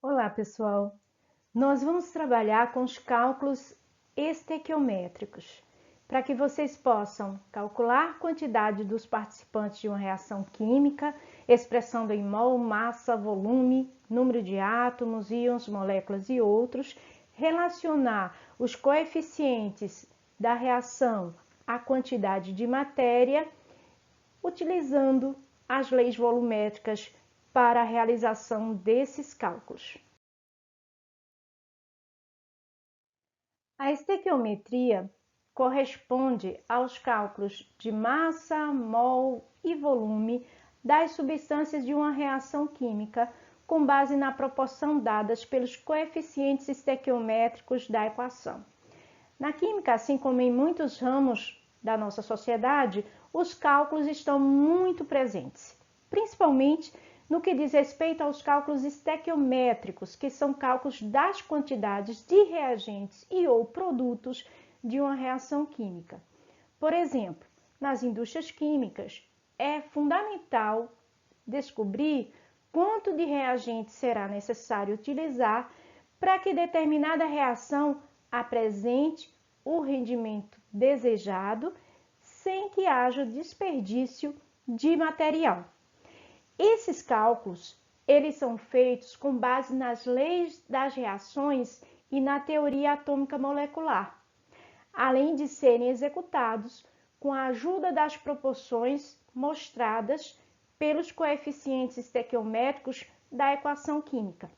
Olá, pessoal! Nós vamos trabalhar com os cálculos estequiométricos, para que vocês possam calcular a quantidade dos participantes de uma reação química, expressando em mol, massa, volume, número de átomos, íons, moléculas e outros, relacionar os coeficientes da reação à quantidade de matéria, utilizando as leis volumétricas para a realização desses cálculos. A estequiometria corresponde aos cálculos de massa, mol e volume das substâncias de uma reação química com base na proporção dadas pelos coeficientes estequiométricos da equação. Na química, assim como em muitos ramos da nossa sociedade, os cálculos estão muito presentes, principalmente no que diz respeito aos cálculos estequiométricos, que são cálculos das quantidades de reagentes e ou produtos de uma reação química. Por exemplo, nas indústrias químicas, é fundamental descobrir quanto de reagente será necessário utilizar para que determinada reação apresente o rendimento desejado sem que haja desperdício de material. Esses cálculos, eles são feitos com base nas leis das reações e na teoria atômica molecular, além de serem executados com a ajuda das proporções mostradas pelos coeficientes estequiométricos da equação química.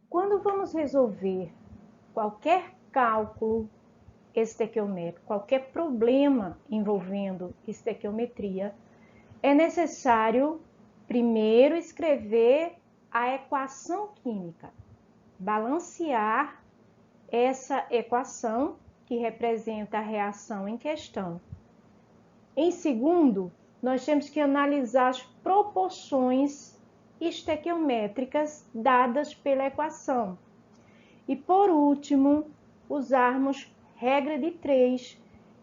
Quando vamos resolver qualquer cálculo estequiométrico, qualquer problema envolvendo estequiometria, é necessário primeiro escrever a equação química, balancear essa equação que representa a reação em questão. Em segundo, nós temos que analisar as proporções estequiométricas dadas pela equação. E por último, usarmos regra de 3,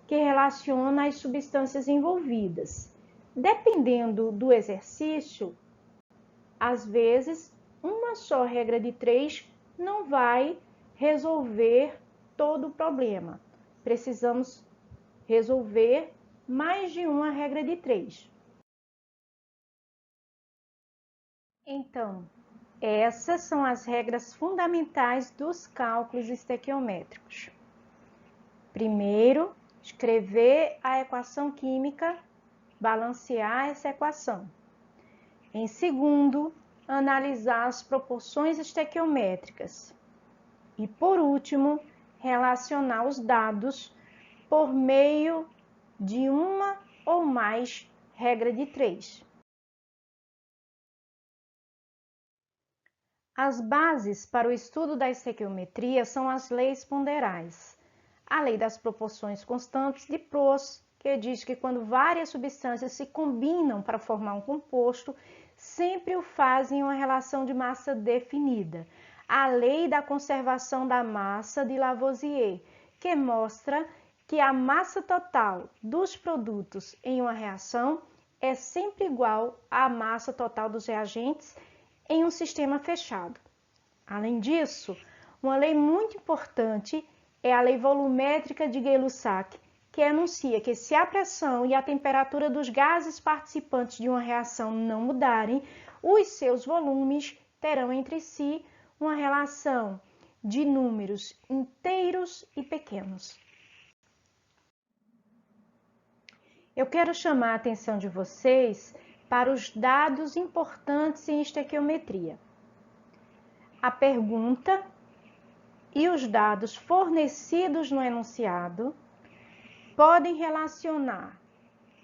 que relaciona as substâncias envolvidas. Dependendo do exercício, às vezes, uma só regra de 3 não vai resolver todo o problema. Precisamos resolver mais de uma regra de 3. Então, essas são as regras fundamentais dos cálculos estequiométricos. Primeiro, escrever a equação química, balancear essa equação. Em segundo, analisar as proporções estequiométricas. E por último, relacionar os dados por meio de uma ou mais regra de 3. As bases para o estudo da estequiometria são as leis ponderais. A lei das proporções constantes de Proust, que diz que quando várias substâncias se combinam para formar um composto, sempre o fazem em uma relação de massa definida. A lei da conservação da massa de Lavoisier, que mostra que a massa total dos produtos em uma reação é sempre igual à massa total dos reagentes em um sistema fechado. Além disso, uma lei muito importante é a lei volumétrica de Gay-Lussac, que anuncia que se a pressão e a temperatura dos gases participantes de uma reação não mudarem, os seus volumes terão entre si uma relação de números inteiros e pequenos. Eu quero chamar a atenção de vocês para os dados importantes em estequiometria. A pergunta e os dados fornecidos no enunciado podem relacionar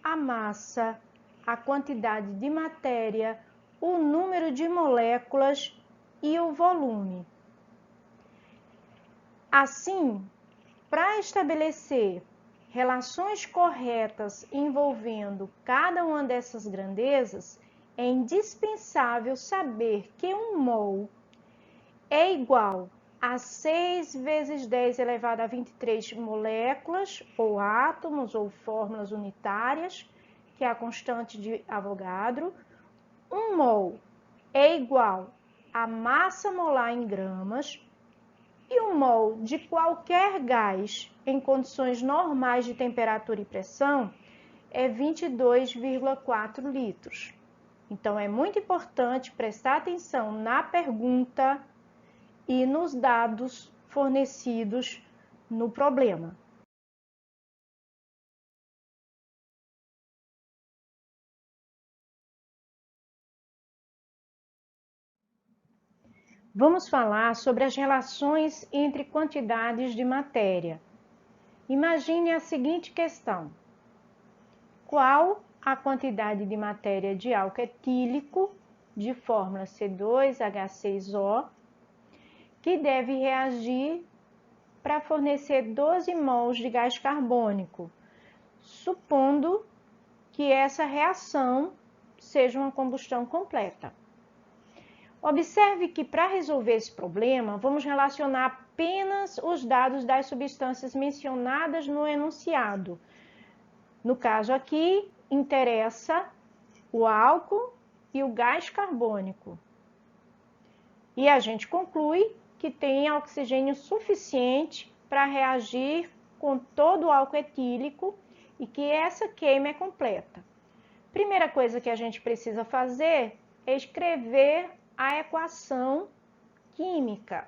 a massa, a quantidade de matéria, o número de moléculas e o volume. Assim, para estabelecer relações corretas envolvendo cada uma dessas grandezas, é indispensável saber que um mol é igual a 6 vezes 10 elevado a 23 moléculas, ou átomos, ou fórmulas unitárias, que é a constante de Avogadro. Um mol é igual a massa molar em gramas e o mol de qualquer gás em condições normais de temperatura e pressão é 22,4 litros. Então, é muito importante prestar atenção na pergunta e nos dados fornecidos no problema. Vamos falar sobre as relações entre quantidades de matéria. Imagine a seguinte questão: qual a quantidade de matéria de álcool etílico de fórmula C2H6O que deve reagir para fornecer 12 mols de gás carbônico, supondo que essa reação seja uma combustão completa? Observe que para resolver esse problema, vamos relacionar apenas os dados das substâncias mencionadas no enunciado. No caso aqui, interessa o álcool e o gás carbônico. E a gente conclui que tem oxigênio suficiente para reagir com todo o álcool etílico e que essa queima é completa. Primeira coisa que a gente precisa fazer é escrever a equação química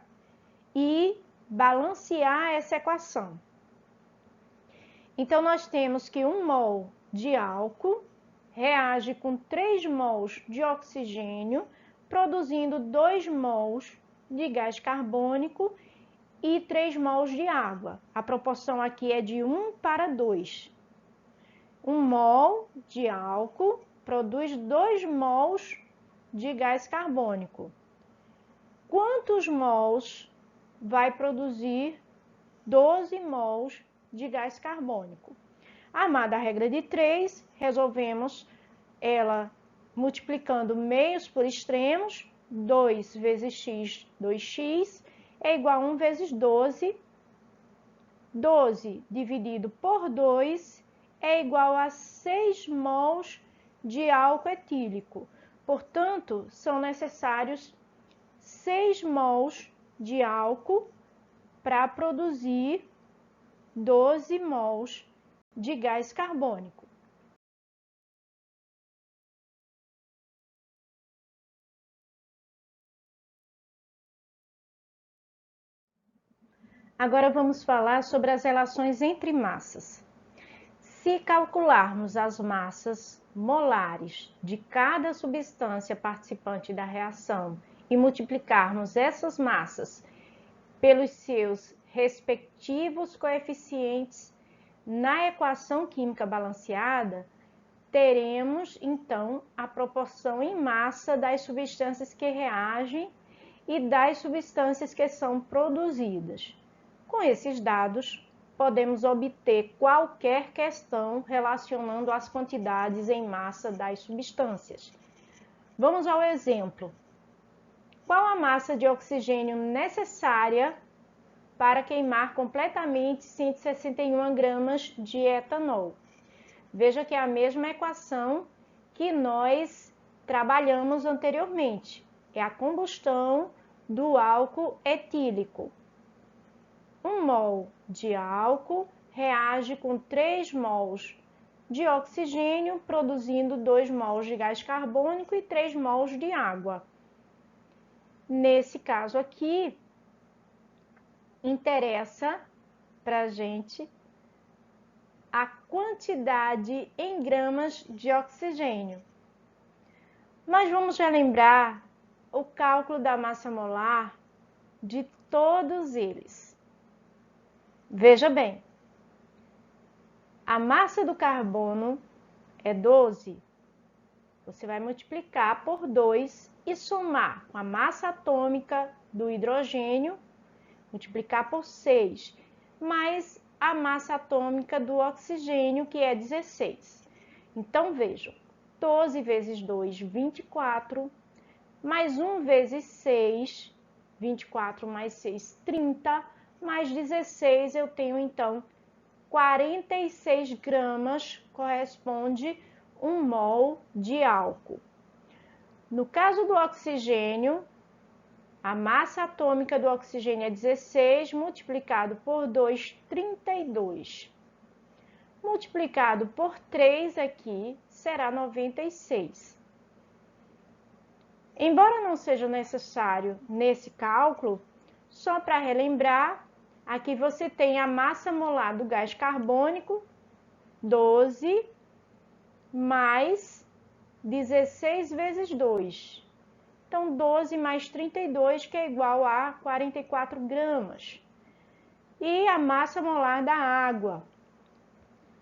e balancear essa equação. Então, nós temos que 1 mol de álcool reage com 3 mols de oxigênio, produzindo 2 mols de gás carbônico e 3 mols de água. A proporção aqui é de 1 para 2. 1 mol de álcool produz 2 mols de gás carbônico. Quantos mols vai produzir 12 mols de gás carbônico? Armada a regra de 3, resolvemos ela multiplicando meios por extremos. 2 vezes x, 2x, é igual a 1 vezes 12. 12 dividido por 2 é igual a 6 mols de álcool etílico. Portanto, são necessários 6 mols de álcool para produzir 12 mols de gás carbônico. Agora vamos falar sobre as relações entre massas. Se calcularmos as massas molares de cada substância participante da reação e multiplicarmos essas massas pelos seus respectivos coeficientes na equação química balanceada, teremos então a proporção em massa das substâncias que reagem e das substâncias que são produzidas. Com esses dados, podemos obter qualquer questão relacionando as quantidades em massa das substâncias. Vamos ao exemplo. Qual a massa de oxigênio necessária para queimar completamente 161 gramas de etanol? Veja que é a mesma equação que nós trabalhamos anteriormente. É a combustão do álcool etílico. 1 mol de álcool reage com 3 mols de oxigênio, produzindo 2 mols de gás carbônico e 3 mols de água. Nesse caso aqui, interessa para a gente a quantidade em gramas de oxigênio. Mas vamos relembrar o cálculo da massa molar de todos eles. Veja bem, a massa do carbono é 12. Você vai multiplicar por 2 e somar com a massa atômica do hidrogênio, multiplicar por 6, mais a massa atômica do oxigênio, que é 16. Então, vejam, 12 vezes 2, 24, mais 1 vezes 6, 24 mais 6, 30, mais 16, eu tenho, então, 46 gramas, corresponde 1 mol de álcool. No caso do oxigênio, a massa atômica do oxigênio é 16, multiplicado por 2, 32. Multiplicado por 3 aqui, será 96. Embora não seja necessário nesse cálculo, só para relembrar, aqui você tem a massa molar do gás carbônico, 12, mais 16 vezes 2. Então, 12 mais 32, que é igual a 44 gramas. E a massa molar da água.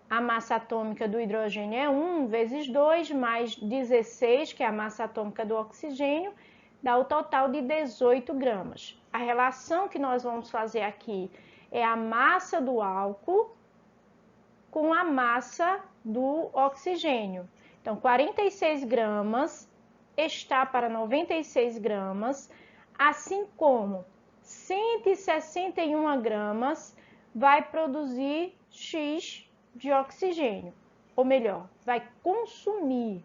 A massa atômica do hidrogênio é 1 vezes 2, mais 16, que é a massa atômica do oxigênio, dá o total de 18 gramas. A relação que nós vamos fazer aqui é a massa do álcool com a massa do oxigênio. Então, 46 gramas está para 96 gramas, assim como 161 gramas vai produzir X de oxigênio, ou melhor, vai consumir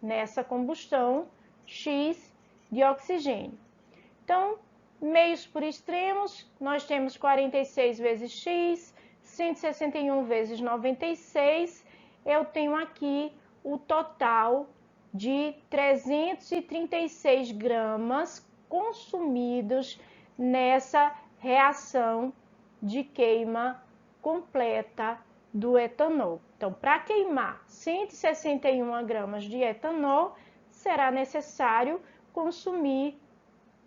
nessa combustão X de oxigênio. Então, meios por extremos, nós temos 46 vezes X, 161 vezes 96, eu tenho aqui o total de 336 gramas consumidos nessa reação de queima completa do etanol. Então, para queimar 161 gramas de etanol, será necessário consumir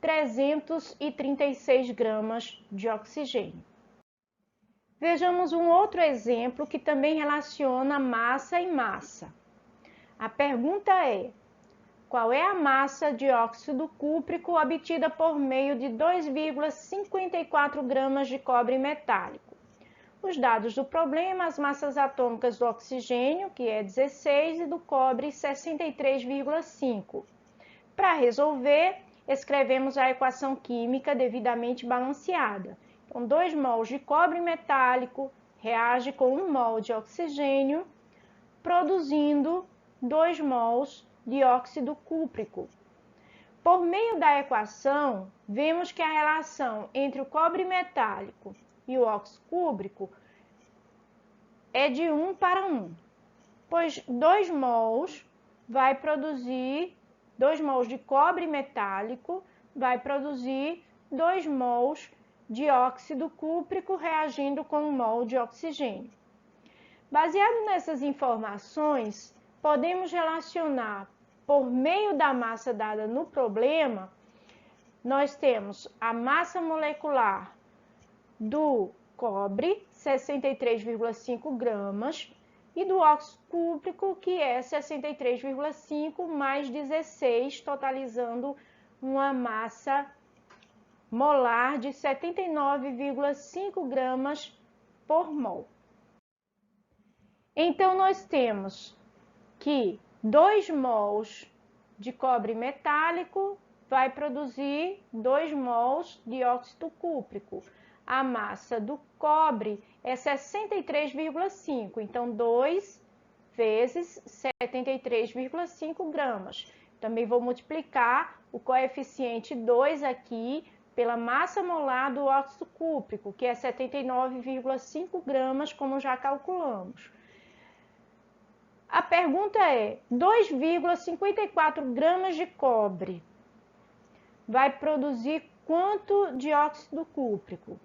336 gramas de oxigênio. Vejamos um outro exemplo que também relaciona massa e massa. A pergunta é: qual é a massa de óxido cúprico obtida por meio de 2,54 gramas de cobre metálico? Os dados do problema, as massas atômicas do oxigênio, que é 16, e do cobre, 63,5. Para resolver, escrevemos a equação química devidamente balanceada. Então, 2 mols de cobre metálico reage com 1 mol de oxigênio, produzindo 2 mols de óxido cúprico. Por meio da equação, vemos que a relação entre o cobre metálico e o óxido cúprico é de 1 para 1, pois 2 mols de cobre metálico vai produzir 2 mols de óxido cúprico reagindo com 1 mol de oxigênio. Baseado nessas informações, podemos relacionar, por meio da massa dada no problema, nós temos a massa molecular do cobre, 63,5 gramas, e do óxido cúprico, que é 63,5 mais 16, totalizando uma massa molar de 79,5 gramas por mol. Então, nós temos que 2 mols de cobre metálico vai produzir 2 mols de óxido cúprico. A massa do cobre é 63,5, então 2 vezes 73,5 gramas. Também vou multiplicar o coeficiente 2 aqui pela massa molar do óxido cúprico, que é 79,5 gramas, como já calculamos. A pergunta é: 2,54 gramas de cobre vai produzir quanto de óxido cúprico?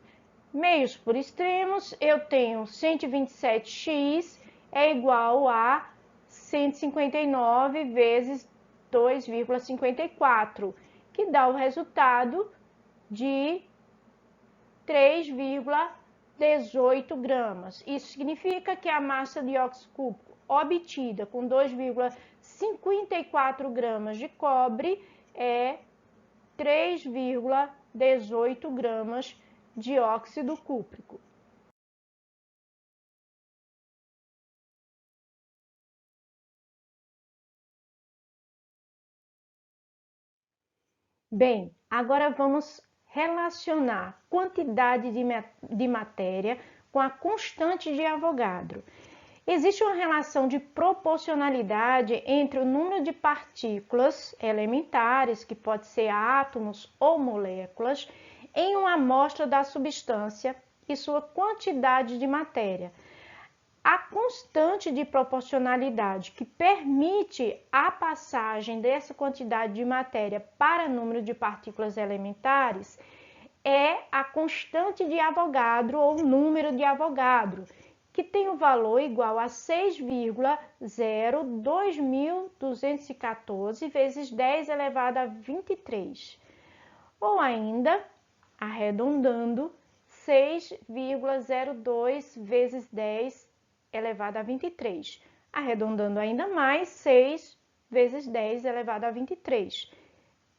Meios por extremos, eu tenho 127x é igual a 159 vezes 2,54, que dá o resultado de 3,18 gramas. Isso significa que a massa de óxido cúprico obtida com 2,54 gramas de cobre é 3,18 gramas de óxido cúprico. Bem, agora vamos relacionar quantidade de matéria com a constante de Avogadro. Existe uma relação de proporcionalidade entre o número de partículas elementares, que pode ser átomos ou moléculas, em uma amostra da substância e sua quantidade de matéria. A constante de proporcionalidade que permite a passagem dessa quantidade de matéria para número de partículas elementares é a constante de Avogadro ou número de Avogadro, que tem o valor igual a 6,02214 vezes 10 elevado a 23. Ou ainda, arredondando, 6,02 vezes 10 elevado a 23. Arredondando ainda mais, 6 vezes 10 elevado a 23.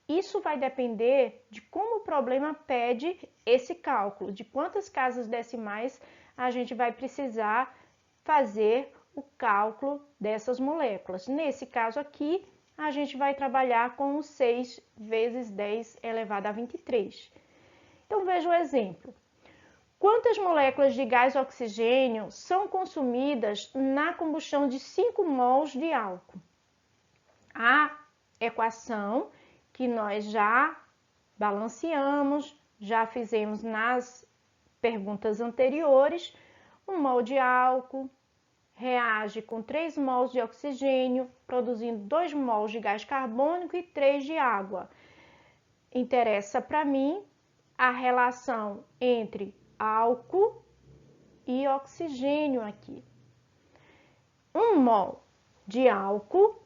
Isso vai depender de como o problema pede esse cálculo, de quantas casas decimais a gente vai precisar fazer o cálculo dessas moléculas. Nesse caso aqui, a gente vai trabalhar com o 6 vezes 10 elevado a 23. Então, veja o exemplo. Quantas moléculas de gás oxigênio são consumidas na combustão de 5 mols de álcool? A equação que nós já balanceamos, já fizemos nas perguntas anteriores, 1 mol de álcool reage com 3 mols de oxigênio, produzindo 2 mols de gás carbônico e 3 de água. Interessa para mim a relação entre álcool e oxigênio aqui. 1 mol de álcool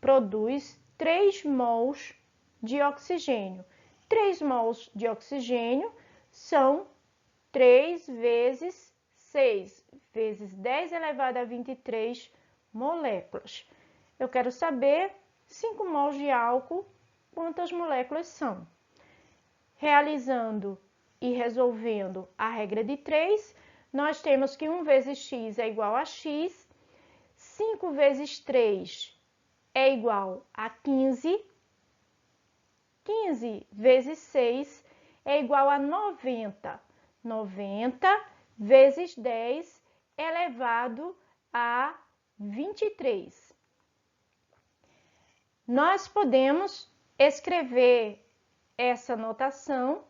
produz 3 mols de oxigênio. 3 mols de oxigênio são 3 vezes 6 vezes 10 elevado a 23 moléculas. Eu quero saber 5 mols de álcool, quantas moléculas são. Realizando e resolvendo a regra de 3, nós temos que 1 vezes x é igual a x, 5 vezes 3 é igual a 15, 15 vezes 6 é igual a 90, 90 vezes 10 elevado a 23. Nós podemos escrever essa notação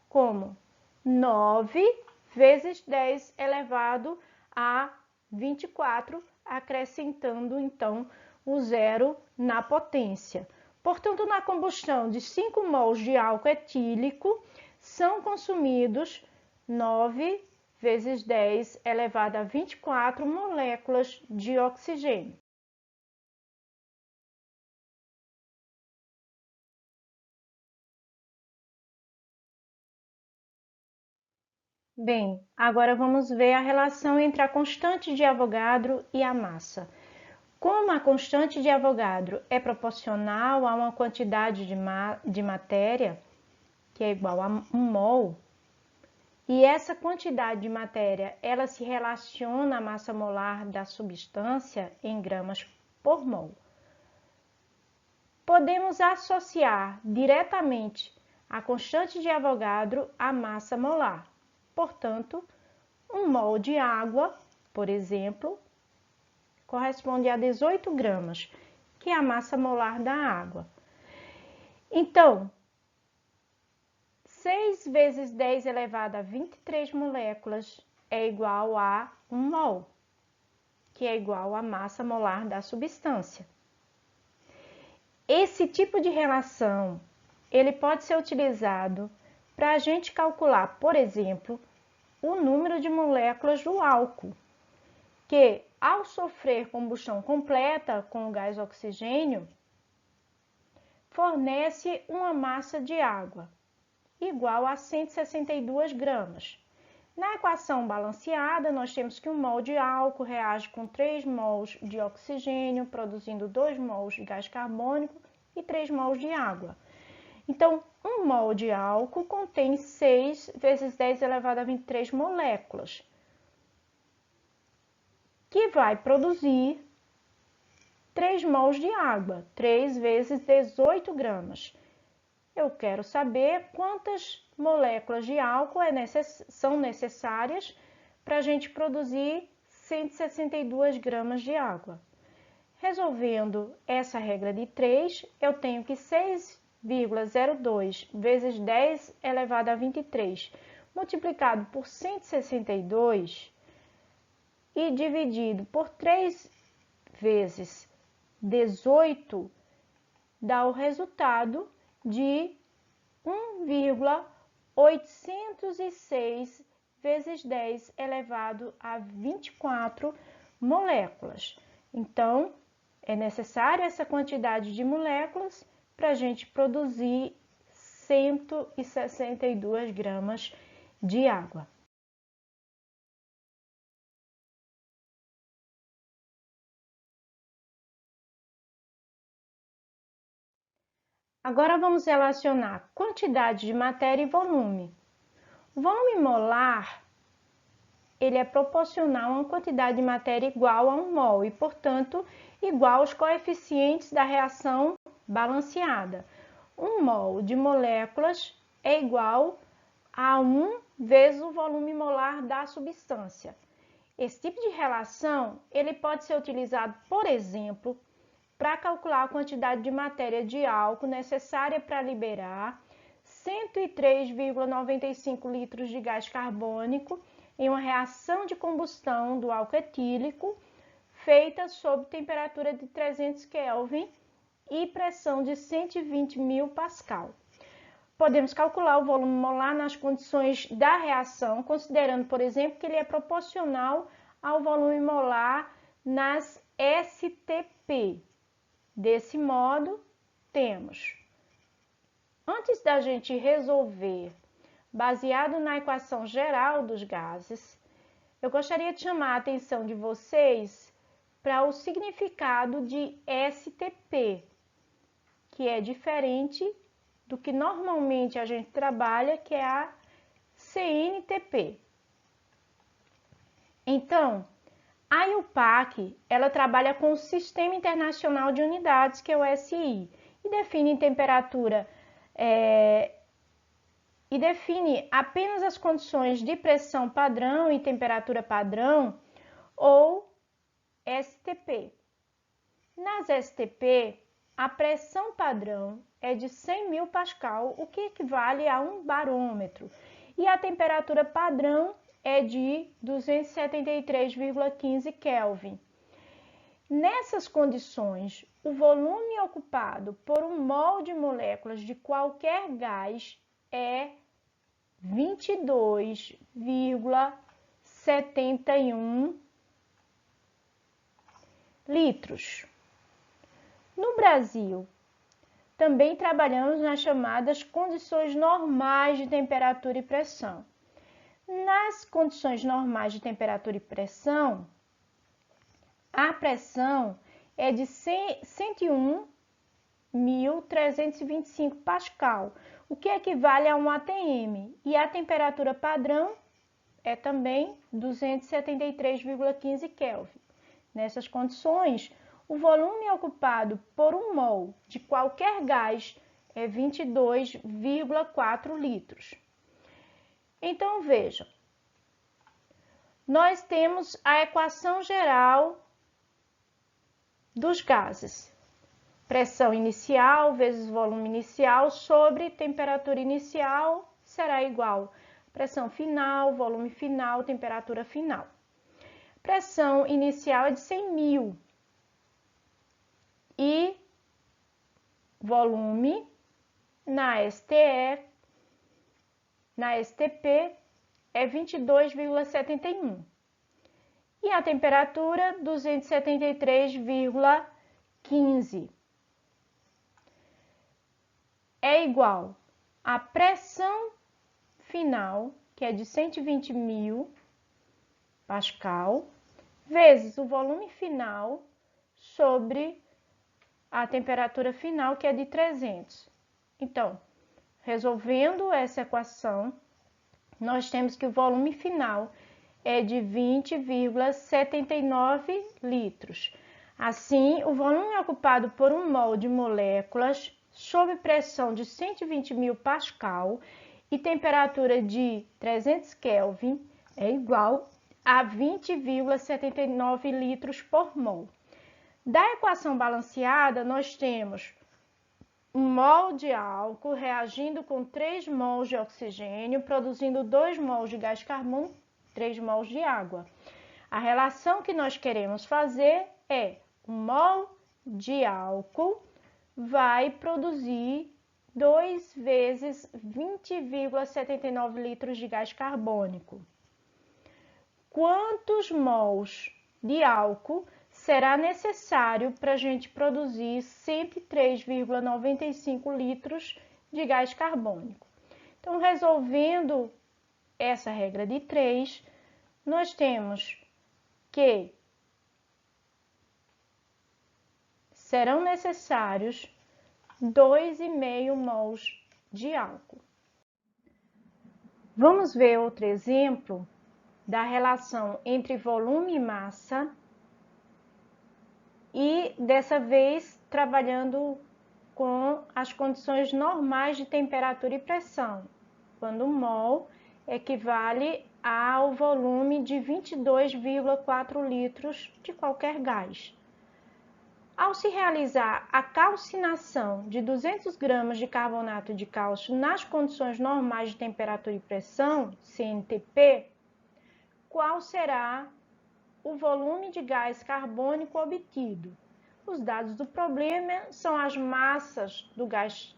como 9 vezes 10 elevado a 24, acrescentando então o zero na potência. Portanto, na combustão de 5 mols de álcool etílico, são consumidos 9 vezes 10 elevado a 24 moléculas de oxigênio. Bem, agora vamos ver a relação entre a constante de Avogadro e a massa. Como a constante de Avogadro é proporcional a uma quantidade de matéria, que é igual a 1 mol, e essa quantidade de matéria ela se relaciona à massa molar da substância em gramas por mol, podemos associar diretamente a constante de Avogadro à massa molar. Portanto, 1 mol de água, por exemplo, corresponde a 18 gramas, que é a massa molar da água. Então, 6 vezes 10 elevado a 23 moléculas é igual a 1 mol, que é igual à massa molar da substância. Esse tipo de relação, ele pode ser utilizado para a gente calcular, por exemplo, o número de moléculas do álcool, que ao sofrer combustão completa com o gás oxigênio, fornece uma massa de água igual a 162 gramas. Na equação balanceada, nós temos que 1 mol de álcool reage com 3 mols de oxigênio, produzindo 2 mols de gás carbônico e 3 mols de água. Então, 1 mol de álcool contém 6 vezes 10 elevado a 23 moléculas, que vai produzir 3 mols de água, 3 vezes 18 gramas. Eu quero saber quantas moléculas de álcool são necessárias para a gente produzir 162 gramas de água. Resolvendo essa regra de 3, eu tenho que 6,02 vezes 10 elevado a 23, multiplicado por 162 e dividido por 3 vezes 18, dá o resultado de 1,806 vezes 10 elevado a 24 moléculas. Então, é necessário essa quantidade de moléculas para a gente produzir 162 gramas de água. Agora vamos relacionar quantidade de matéria e volume. O volume molar, ele é proporcional a uma quantidade de matéria igual a 1 mol e, portanto, igual aos coeficientes da reação balanceada. 1 mol de moléculas é igual a 1 vezes o volume molar da substância. Esse tipo de relação, ele pode ser utilizado, por exemplo, para calcular a quantidade de matéria de álcool necessária para liberar 103,95 litros de gás carbônico em uma reação de combustão do álcool etílico feita sob temperatura de 300 Kelvin e pressão de 120.000 pascal. Podemos calcular o volume molar nas condições da reação, considerando, por exemplo, que ele é proporcional ao volume molar nas STP. Desse modo, temos, antes da gente resolver, baseado na equação geral dos gases, eu gostaria de chamar a atenção de vocês para o significado de STP, que é diferente do que normalmente a gente trabalha, que é a CNTP. Então, a IUPAC, ela trabalha com o Sistema Internacional de Unidades, que é o SI, e define temperatura e define apenas as condições de pressão padrão e temperatura padrão, ou STP. Nas STP, a pressão padrão é de 100.000 pascal, o que equivale a 1 barômetro, e a temperatura padrão é de 273,15 Kelvin. Nessas condições, o volume ocupado por 1 mol de moléculas de qualquer gás é 22,71 litros. No Brasil, também trabalhamos nas chamadas condições normais de temperatura e pressão. Nas condições normais de temperatura e pressão, a pressão é de 101.325 pascal, o que equivale a 1 atm, e a temperatura padrão é também 273,15 Kelvin. Nessas condições, o volume ocupado por 1 mol de qualquer gás é 22,4 litros. Então, vejam, nós temos a equação geral dos gases. Pressão inicial vezes volume inicial sobre temperatura inicial será igual a pressão final, volume final, temperatura final. Pressão inicial é de 100.000 e volume na STP é 22,71 e a temperatura 273,15 é igual à pressão final, que é de 120.000 pascal, vezes o volume final sobre a temperatura final, que é de 300. Então, resolvendo essa equação, nós temos que o volume final é de 20,79 litros. Assim, o volume ocupado por 1 mol de moléculas sob pressão de 120.000 pascal e temperatura de 300 Kelvin é igual a 20,79 litros por mol. Da equação balanceada, nós temos 1 mol de álcool reagindo com 3 mols de oxigênio, produzindo 2 mols de gás carbônico, 3 mols de água. A relação que nós queremos fazer é 1 mol de álcool vai produzir 2 vezes 20,79 litros de gás carbônico. Quantos mols de álcool será necessário para a gente produzir 103,95 litros de gás carbônico? Então, resolvendo essa regra de 3, nós temos que serão necessários 2,5 mols de álcool. Vamos ver outro exemplo da relação entre volume e massa e dessa vez trabalhando com as condições normais de temperatura e pressão, quando 1 mol equivale ao volume de 22,4 litros de qualquer gás. Ao se realizar a calcinação de 200 gramas de carbonato de cálcio nas condições normais de temperatura e pressão, CNTP, qual será o volume de gás carbônico obtido? Os dados do problema são as massas do gás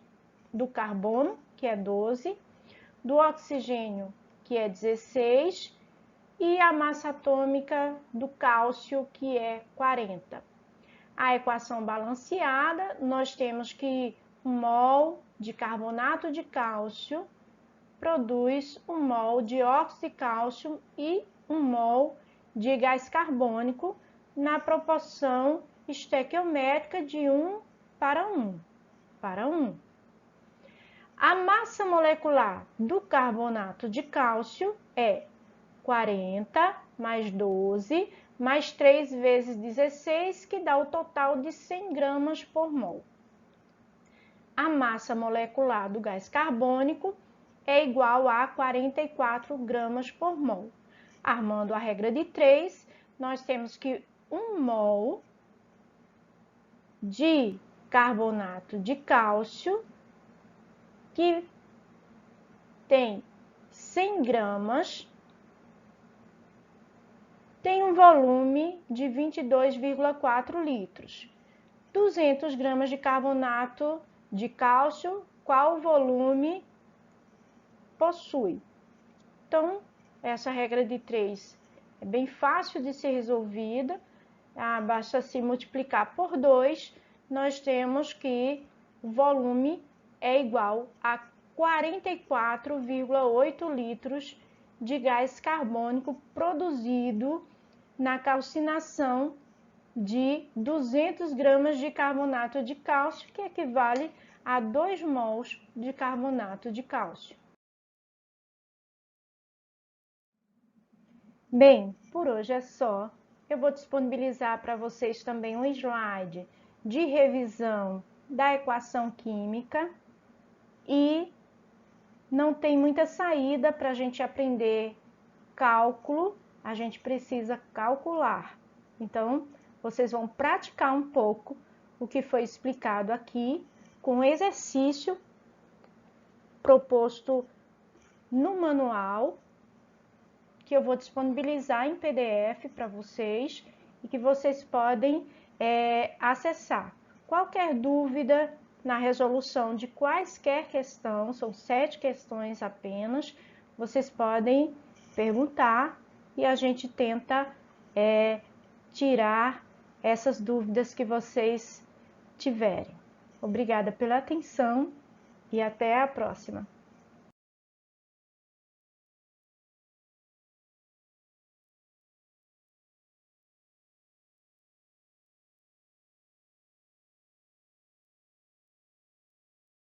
do carbono, que é 12, do oxigênio, que é 16, e a massa atômica do cálcio, que é 40. A equação balanceada, nós temos que 1 mol de carbonato de cálcio produz 1 mol de óxido de cálcio e 1 mol de gás carbônico na proporção estequiométrica de 1 para 1. A massa molecular do carbonato de cálcio é 40 mais 12 mais 3 vezes 16, que dá o total de 100 gramas por mol. A massa molecular do gás carbônico é igual a 44 gramas por mol. Armando a regra de 3, nós temos que 1 mol de carbonato de cálcio, que tem 100 gramas, tem um volume de 22,4 litros. 200 gramas de carbonato de cálcio, qual volume possui? Então, essa regra de 3 é bem fácil de ser resolvida. Basta se multiplicar por 2, nós temos que o volume é igual a 44,8 litros de gás carbônico produzido na calcinação de 200 gramas de carbonato de cálcio, que equivale a 2 mols de carbonato de cálcio. Bem, por hoje é só. Eu vou disponibilizar para vocês também um slide de revisão da equação química e não tem muita saída para a gente aprender cálculo, a gente precisa calcular. Então, vocês vão praticar um pouco o que foi explicado aqui com o exercício proposto no manual, que eu vou disponibilizar em PDF para vocês e que vocês podem acessar. Qualquer dúvida na resolução de quaisquer questões, são 7 questões apenas, vocês podem perguntar e a gente tenta tirar essas dúvidas que vocês tiverem. Obrigada pela atenção e até a próxima.